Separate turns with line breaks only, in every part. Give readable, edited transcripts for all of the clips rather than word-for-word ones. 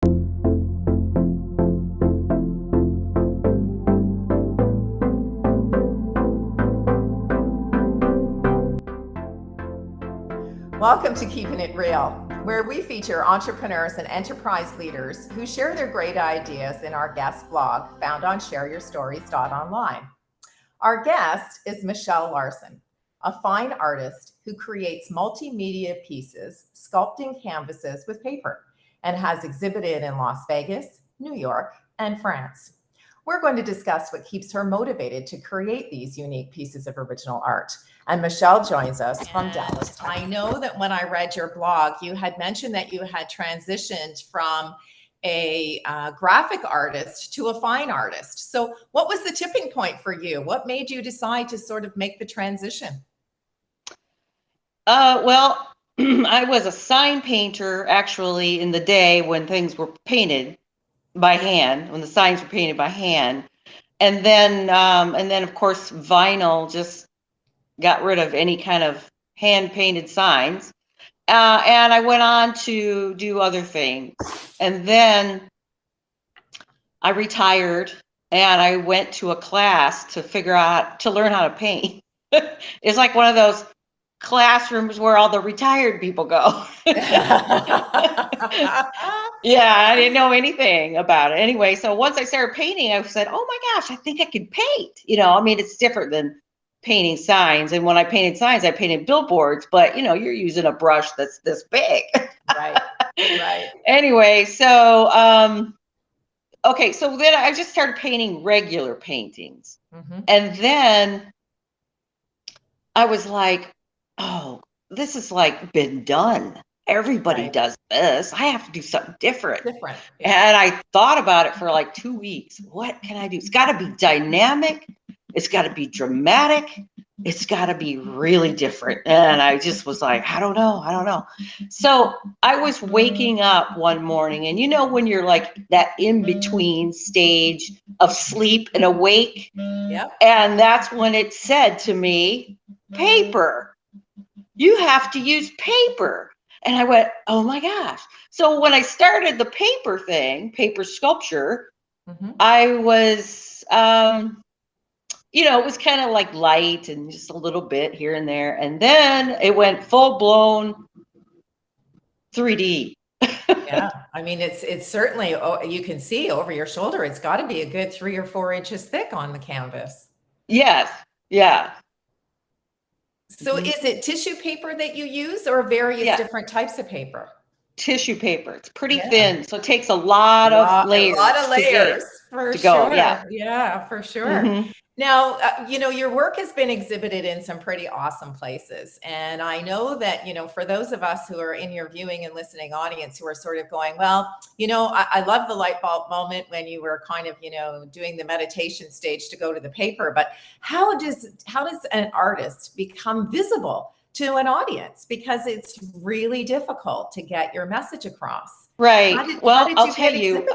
Welcome to Keeping It Real, where we feature entrepreneurs and enterprise leaders who share their great ideas in our guest blog found on shareyourstories.online. Our guest is Michelle Larsen, a fine artist who creates multimedia pieces, sculpting canvases with paper, and has exhibited in Las Vegas, New York, and France. We're going to discuss what keeps her motivated to create these unique pieces of original art. And Michelle joins us from Dallas. I know that when I read your blog, you had mentioned that you had transitioned from a graphic artist to a fine artist. So what was the tipping point for you? What made you decide to sort of make the transition?
Well, I was a sign painter actually in the day when things were painted by hand, when the signs were painted by hand. And then of course, vinyl just got rid of any kind of hand painted signs. And I went on to do other things. And then I retired and I went to a class to learn how to paint. It's like one of those classrooms where all the retired people go. Yeah, I didn't know anything about it. Anyway, so once I started painting, I said, oh my gosh, I think I can paint. I mean, it's different than painting signs. And when I painted signs, I painted billboards, but you're using a brush that's this big.
Right.
Anyway, so okay, so then I just started painting regular paintings. Mm-hmm. And then I was like, oh, this is like been done. Everybody does this. I have to do something different.
Yeah.
And I thought about it for like 2 weeks. What can I do? It's got to be dynamic. It's got to be dramatic. It's got to be really different. And I just was like, I don't know. So I was waking up one morning, and when you're like that in-between stage of sleep and awake,
yep.
And that's when it said to me, paper. You have to use paper. And I went, oh my gosh. So when I started the paper sculpture, mm-hmm. I was, it was kind of like light and just a little bit here and there. And then it went full blown 3D.
Yeah. I mean, it's certainly, you can see over your shoulder, it's got to be a good 3 or 4 inches thick on the canvas.
Yes. Yeah.
So is it tissue paper that you use or various different types of paper?
Tissue paper. It's pretty thin, so it takes a lot of layers.
A lot of layers for sure. Yeah, for sure. Mm-hmm. Now, your work has been exhibited in some pretty awesome places. And I know that, for those of us who are in your viewing and listening audience who are sort of going, well, I love the light bulb moment when you were kind of, doing the meditation stage to go to the paper. But how does an artist become visible to an audience? Because it's really difficult to get your message across.
Right. I'll tell you,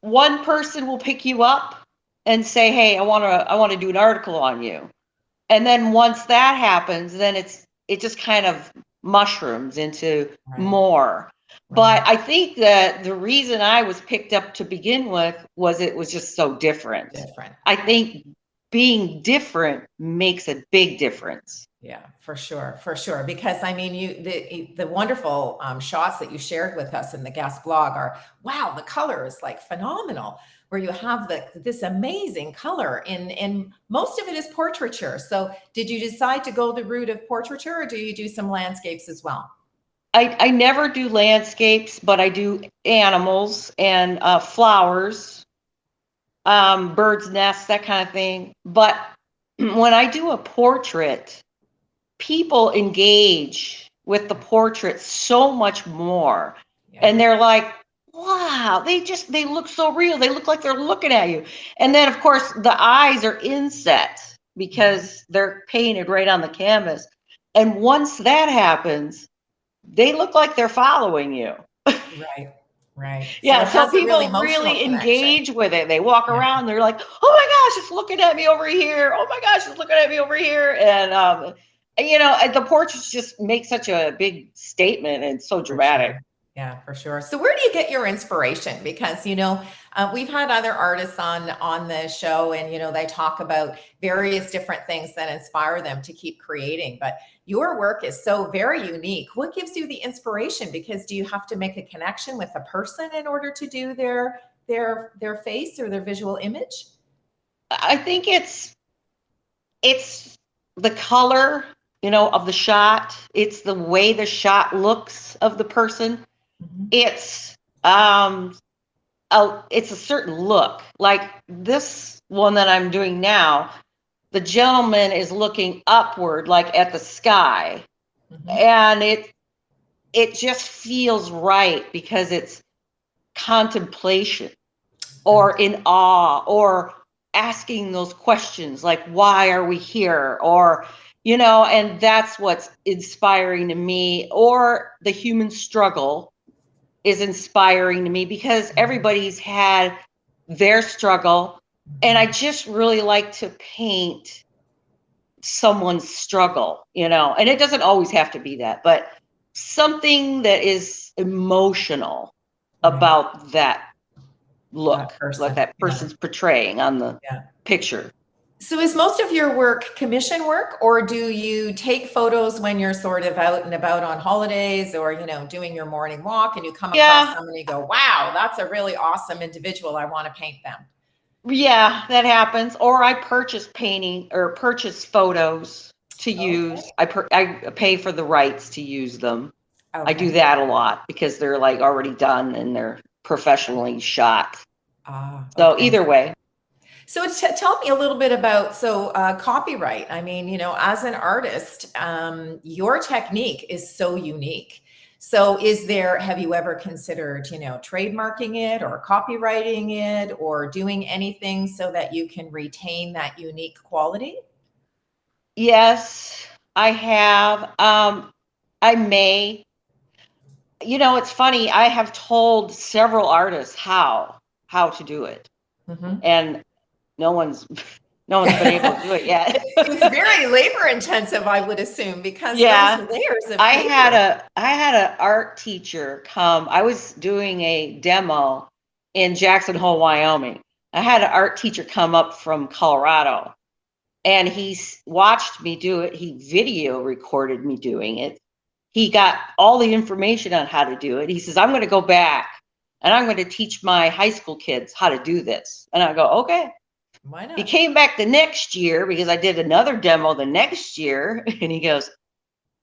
one person will pick you up and say, hey, I want to do an article on you. And then once that happens, then it just kind of mushrooms into more. But I think that the reason I was picked up to begin with was it was just so different. I think being different makes a big difference.
Yeah, for sure. Because I mean, the wonderful shots that you shared with us in the guest blog are, wow, the color is like phenomenal. Where you have this amazing color, and most of it is portraiture. So, did you decide to go the route of portraiture, or do you do some landscapes as well?
I never do landscapes, but I do animals and flowers, birds' nests, that kind of thing. But when I do a portrait, people engage with the portrait so much more. And they're like, wow, they look so real. They look like they're looking at you. And then, of course, the eyes are inset because they're painted right on the canvas. And once that happens, they look like they're following you.
Right.
Yeah, so people really engage with it. They walk around, they're like, oh my gosh, it's looking at me over here. Oh my gosh, it's looking at me over here. And, the portraits just make such a big statement and so dramatic.
Yeah, for sure. So where do you get your inspiration? Because, we've had other artists on the show, and, they talk about various different things that inspire them to keep creating. But your work is so very unique. What gives you the inspiration? Because do you have to make a connection with a person in order to do their face or their visual image?
I think it's the color, of the shot. It's the way the shot looks of the person.
Mhm.
It's it's a certain look. Like this one that I'm doing now, the gentleman is looking upward, like at the sky,
Mhm.
and it just feels right because it's contemplation or in awe or asking those questions like, why are we here? Or, and that's what's inspiring to me. Or the human struggle is inspiring to me because everybody's had their struggle. And I just really like to paint someone's struggle, and it doesn't always have to be that, but something that is emotional
Right.
about that
That
look, like
person.
that
Yeah.
person's portraying on the
Yeah.
picture.
So is most of your work commission work, or do you take photos when you're sort of out and about on holidays, or, doing your morning walk, and you come across
Yeah,
someone and you go, wow, that's a really awesome individual. I want to paint them.
yeah, that happens. Or I purchase painting or purchase photos to
Okay.
use. I pay for the rights to use them. I do
Okay.
that a lot because they're like already done and they're professionally shot.
Ah,
So
okay.
either way.
So tell me a little bit about copyright. I mean, as an artist, your technique is so unique. So have you ever considered, trademarking it or copywriting it or doing anything so that you can retain that unique quality?
Yes, I have. I may. It's funny. I have told several artists how to do it,
Mhm.
and no one's no one's been able to do it yet.
It's very labor intensive, I would assume, because those
Yeah,
layers of
I had
paper.
a I had an art teacher come. I was doing a demo in Jackson Hole, Wyoming. I had an art teacher come up from Colorado, and watched me do it. He video recorded me doing it. He got all the information on how to do it. He says, I'm going to go back and I'm going to teach my high school kids how to do this. And I go, okay.
Why
He
not?
came back the next year because I did another demo the next year. And he goes,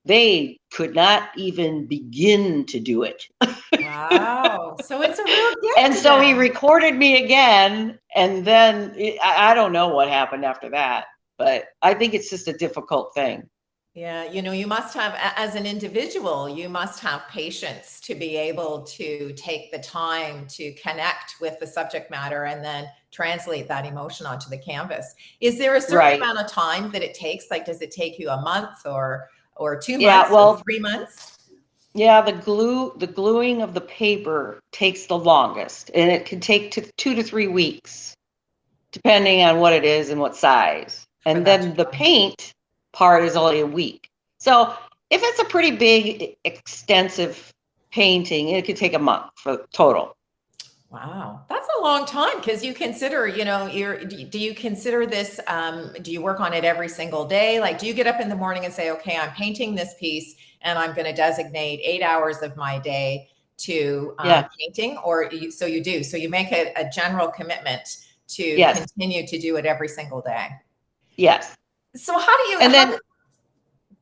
they could not even begin to do it.
Wow. So it's a real
And
gift
so he
then.
recorded me again. And then I don't know what happened after that, but I think it's just a difficult thing.
Yeah, you must have, as an individual, you must have patience to be able to take the time to connect with the subject matter and then translate that emotion onto the canvas. Is there a certain
Right.
amount of time that it takes? Like, does it take you a month or 2 months
Yeah.
or
Well,
3 months?
yeah, the gluing of the paper takes the longest, and it can take 2 to 3 weeks, depending on what it is and what size.
For
And
that
then
to
the paint part is only a week. So if it's a pretty big, extensive painting, it could take a month for total.
Wow, that's a long time because you consider, do you consider this, do you work on it every single day? Like, do you get up in the morning and say, okay, I'm painting this piece and I'm going to designate 8 hours of my day to
Yeah.
painting? So you do. So you make a general commitment to
Yes.
continue to do it every single day.
Yes.
So how do you,
And
how
then
do,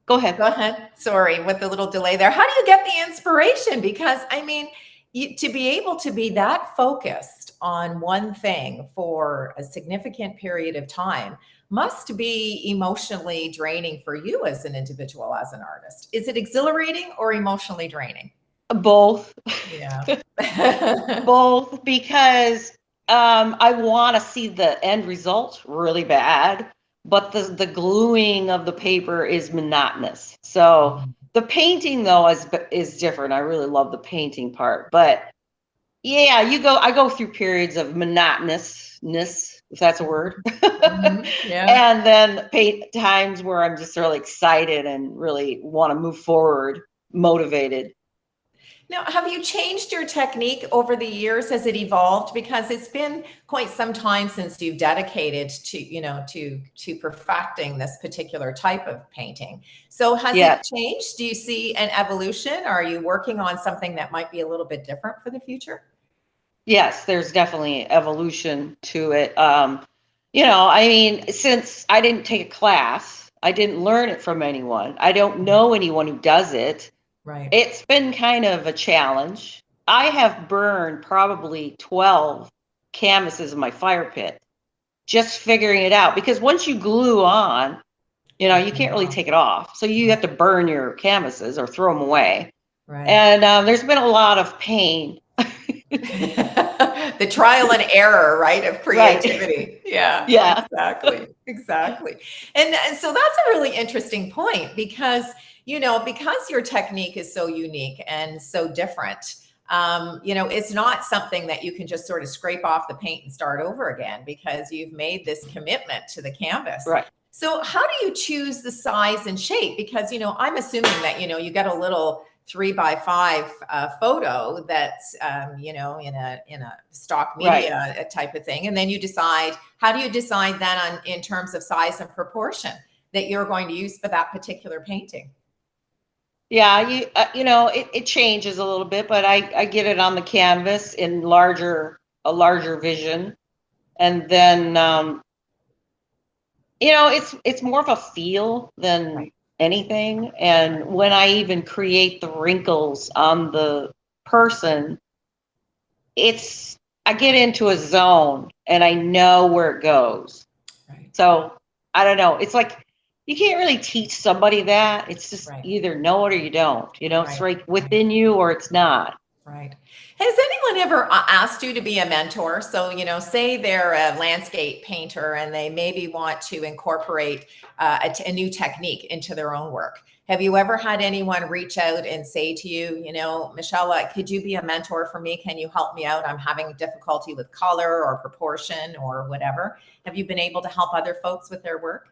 go ahead.
go ahead. Sorry, with the little delay there. How do you get the inspiration? Because I mean, to be able to be that focused on one thing for a significant period of time must be emotionally draining for you as an individual, as an artist. Is it exhilarating or emotionally draining?
Both.
Yeah.
Both, because I want to see the end result really bad, but the gluing of the paper is monotonous. So the painting though is different. I really love the painting part, but yeah, I go through periods of monotonousness, if that's a word.
Mhm. Yeah.
And then paint times where I'm just really excited and really want to move forward, motivated.
Now, have you changed your technique over the years? Has it evolved? Because it's been quite some time since you've dedicated to, to perfecting this particular type of painting. So has
Yeah.
it changed? Do you see an evolution? Are you working on something that might be a little bit different for the future?
Yes, there's definitely evolution to it. I mean, since I didn't take a class, I didn't learn it from anyone. I don't know anyone who does it.
Right.
It's been kind of a challenge. I have burned probably 12 canvases in my fire pit, just figuring it out. Because once you glue on, you can't really take it off. So you have to burn your canvases or throw them away.
Right.
And there's been a lot of pain.
The trial and error, right, of creativity. Right. Yeah,
yeah,
exactly. And so that's a really interesting point because, because your technique is so unique and so different, it's not something that you can just sort of scrape off the paint and start over again because you've made this commitment to the canvas.
Right.
So how do you choose the size and shape? Because, I'm assuming that, you get a little 3x5 photo that's in a stock media type of thing, and then you decide. How do you decide then in terms of size and proportion that you're going to use for that particular painting?
Yeah, it changes a little bit, but I get it on the canvas in a larger vision, and then it's more of a feel than anything. And when I even create the wrinkles on the person, I get into a zone and I know where it goes. Right. So I don't know. It's like you can't really teach somebody that. It's just either know it or you don't. It's right within you or it's not.
Right. Has anyone ever asked you to be a mentor? So, say they're a landscape painter and they maybe want to incorporate a new technique into their own work. Have you ever had anyone reach out and say to you, Michelle, could you be a mentor for me? Can you help me out? I'm having difficulty with color or proportion or whatever. Have you been able to help other folks with their work?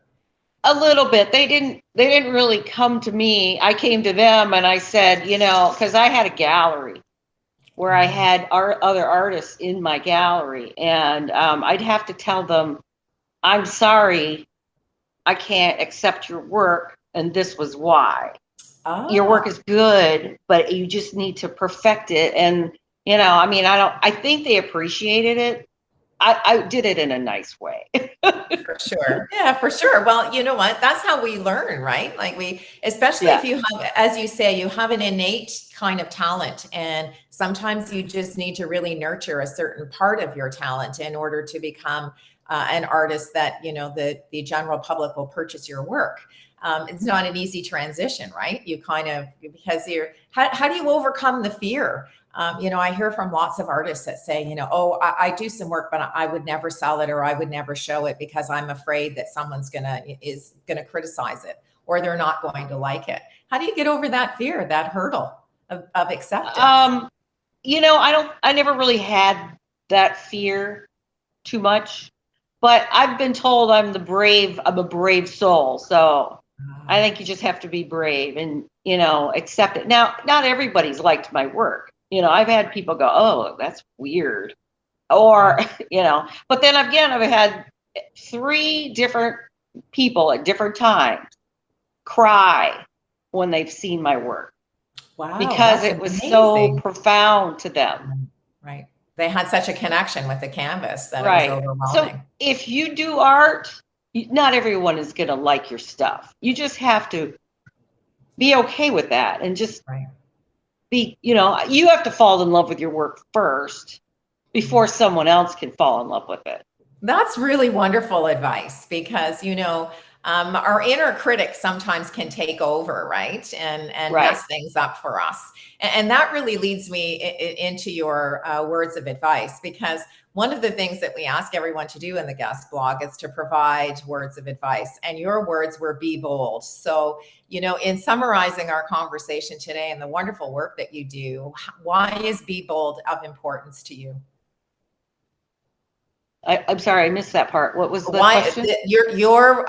A little bit. They didn't really come to me. I came to them and I said, because I had a gallery where I had other artists in my gallery, and I'd have to tell them, I'm sorry, I can't accept your work, and this was why. Your work is good, but you just need to perfect it. And, I think they appreciated it. I did it in a nice way.
For sure. Yeah, for sure. Well, you know what? That's how we learn, right? Like especially if you have, as you say, you have an innate kind of talent, and sometimes you just need to really nurture a certain part of your talent in order to become an artist that, the general public will purchase your work. It's not an easy transition, right? You kind of, because how do you overcome the fear? I hear from lots of artists that say, I do some work, but I would never sell it or I would never show it because I'm afraid that someone's is gonna criticize it or they're not going to like it. How do you get over that fear, that hurdle of acceptance?
I never really had that fear too much, but I've been told I'm a brave soul. So I think you just have to be brave and, accept it. Now, not everybody's liked my work. I've had people go, oh, that's weird. Or, but then again, I've had 3 different people at different times cry when they've seen my work.
Wow.
Because it was so profound to them.
Right. They had such a connection with the canvas that it was overwhelming.
So if you do art, not everyone is going to like your stuff. You just have to be okay with that and just be, you have to fall in love with your work first before someone else can fall in love with it.
That's really wonderful advice because, our inner critic sometimes can take over, right? And mess things up for us. And that really leads me into your words of advice, because one of the things that we ask everyone to do in the guest blog is to provide words of advice. And your words were be bold. So, in summarizing our conversation today and the wonderful work that you do, why is be bold of importance to you?
I'm sorry, I missed that part. What was the question?
Your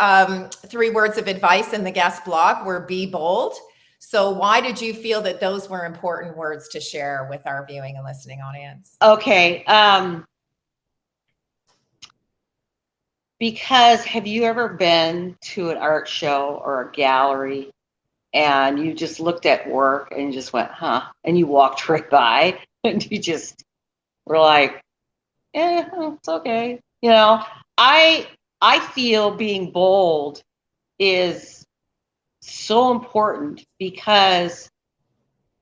3 words of advice in the guest blog were be bold. So why did you feel that those were important words to share with our viewing and listening audience?
Okay. Because have you ever been to an art show or a gallery and you just looked at work and you just went, huh? And you walked right by and you just were like, it's okay. You know, I feel being bold is so important because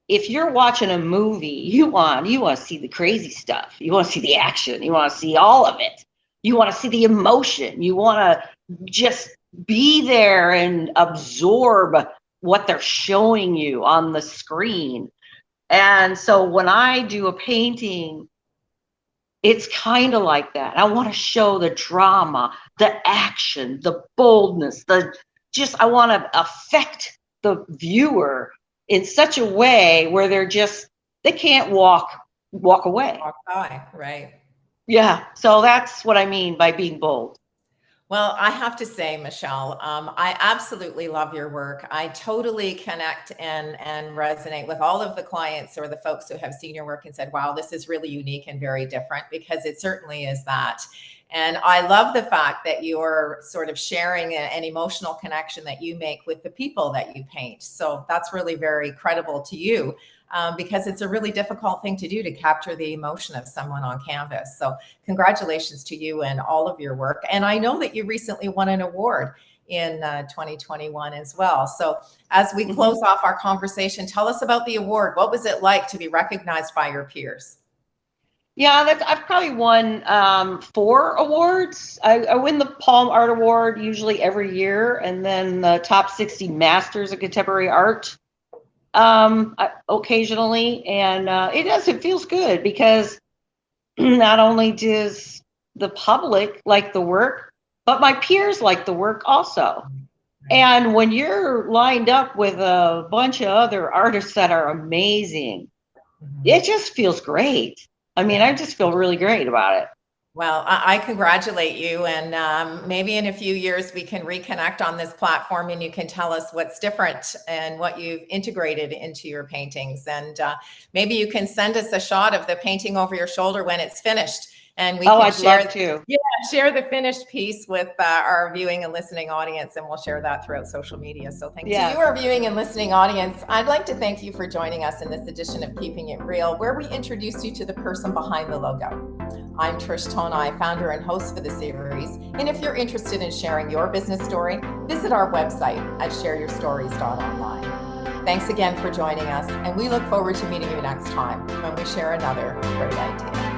if you're watching a movie, you want to see the crazy stuff. You want to see the action. You want to see all of it. You want to see the emotion. You want to just be there and absorb what they're showing you on the screen. And so when I do a painting, it's kind of like that. I want to show the drama, the action, the boldness, I want to affect the viewer in such a way where they can't walk away.
Walk by, right.
Yeah. So that's what I mean by being bold.
Well, I have to say, Michelle, I absolutely love your work. I totally connect and resonate with all of the clients or the folks who have seen your work and said, wow, this is really unique and very different, because it certainly is that. And I love the fact that you're sort of sharing an emotional connection that you make with the people that you paint. So that's really very credible to you. Because it's a really difficult thing to do, to capture the emotion of someone on canvas. So congratulations to you and all of your work. And I know that you recently won an award in 2021 as well. So as we close off our conversation, tell us about the award. What was it like to be recognized by your peers?
Yeah, I've probably won 4 awards. I win the Palm Art Award usually every year, and then the Top 60 Masters of Contemporary Art occasionally, and it feels good because not only does the public like the work, but my peers like the work also. And when you're lined up with a bunch of other artists that are amazing, it just feels great. I mean, I just feel really great about it.
Well, I congratulate you, and maybe in a few years we can reconnect on this platform and you can tell us what's different and what you've integrated into your paintings. And maybe you can send us a shot of the painting over your shoulder when it's finished, and we can
I'd love to.
share the finished piece with our viewing and listening audience, and we'll share that throughout social media. So thank you, our viewing and listening audience. I'd like to thank you for joining us in this edition of Keeping It Real, where we introduce you to the person behind the logo. I'm Trish Tonai, founder and host for the series. And if you're interested in sharing your business story, visit our website at shareyourstories.online. Thanks again for joining us, and we look forward to meeting you next time when we share another great idea.